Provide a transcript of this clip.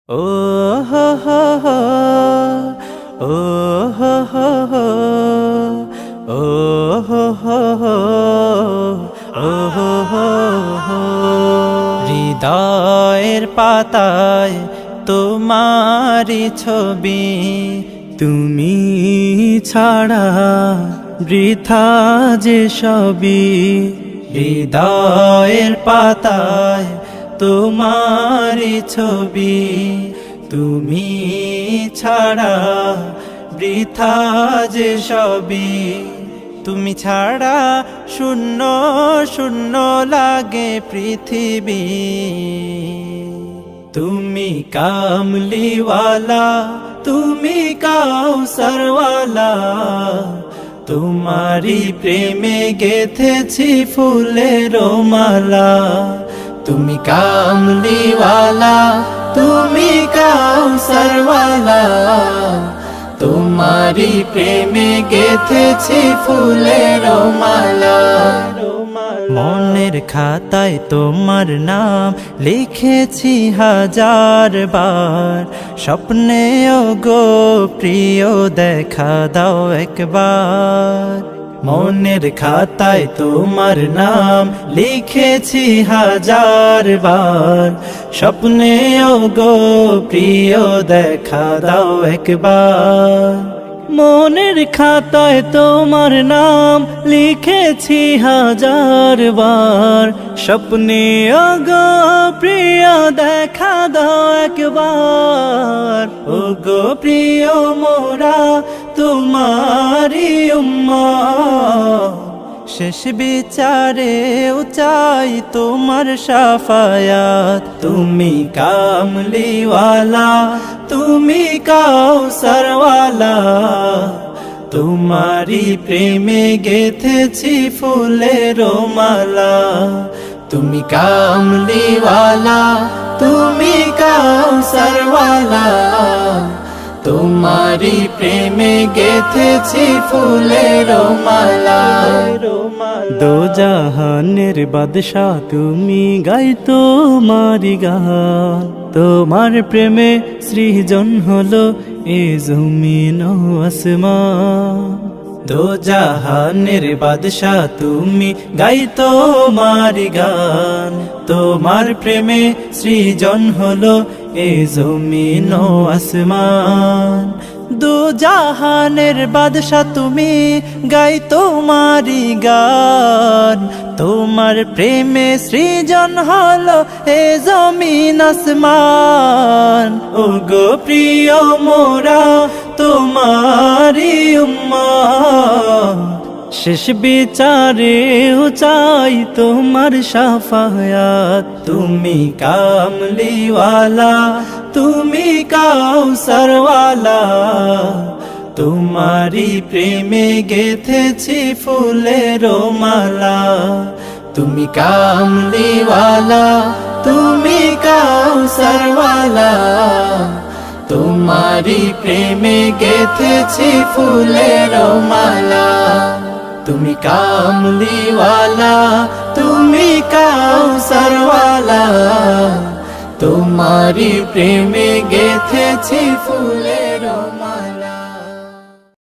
ও হো হো হো, ও হো হো হো, ও হো হো হো, ও হো হো হো। হৃদয়ের পাতায় তোমারি ছবি, তুমি ছাড়া বৃথা যে সবই। হৃদয়ের পাতায় তোমারি ছবি, তুমি ছাড়া বৃথা যে সবই। তুমি ছাড়া শূন্য শূন্য লাগে পৃথিবী। তুমি কামলিওয়ালা, তুমি কাউসারওয়ালা, তোমারি প্রেমে গেথেছি ফুলের মালা। তুমি কামলিওয়ালা, তুমি কাউসারওয়ালা, তোমারি প্রেমে গেথেছি ফুলের মালা। মনের খাতায় তোমার নাম লিখেছি হাজার বার, স্বপ্নেও গো প্রিয় দেখা দাও একবার। মনের খাতায় তোমার নাম লিখেছি হাজার বার, স্বপ্নেও গো প্রিয় দেখা দাও একবার। মনের খাতায় তোমার নাম লিখেছি হাজার বার, স্বপ্নেও গো প্রিয় দেখা দাও একবার। ও গো প্রিয় মোরা তোমারি উম্মত, শেষ বিচারেও চাই তোমার শাফায়াত। তুমি কামলিওয়ালা, তুমি কাউসারওয়ালা, তোমারি প্রেমে গেথেছি ফুলের মালা। তুমি কামলিওয়ালা, তুমি কাউসারওয়ালা, তোমারি প্রেমে গেথেছি ফুলের মালা। দো জাহানের বাদশাহ তুমি, গাই তোমারি গান। তোমার প্রেমে সৃজন হলো এ জমিন ও আসমান। দো জাহানের বাদশাহ তুমি, গাই তোমারি গান। তোমার প্রেমে সৃজন হলো এ জমিন ও আসমান। দু জাহানের বাদশা তুমি, গাই তোমারি গান। তোমার প্রেমে সৃজন হলো এ জমিন আসমান। ও গো প্রিয় মোরা তোমারি উম্মত, শেষ বিচারেও চাই তোমার শাফায়াত। তুমি কামলিওয়ালা, তুমি কাউসারওয়ালা, তোমারি প্রেমে গেথেছি ফুলের মালা। তুমি কামলিওয়ালা, তুমি কাউসারওয়ালা, তোমারি প্রেমে গেথেছি ফুলের মালা। তুমি কামলিওয়ালা, তুমি কাউসারওয়ালা, তোমারি প্রেমে গেথেছি ফুলের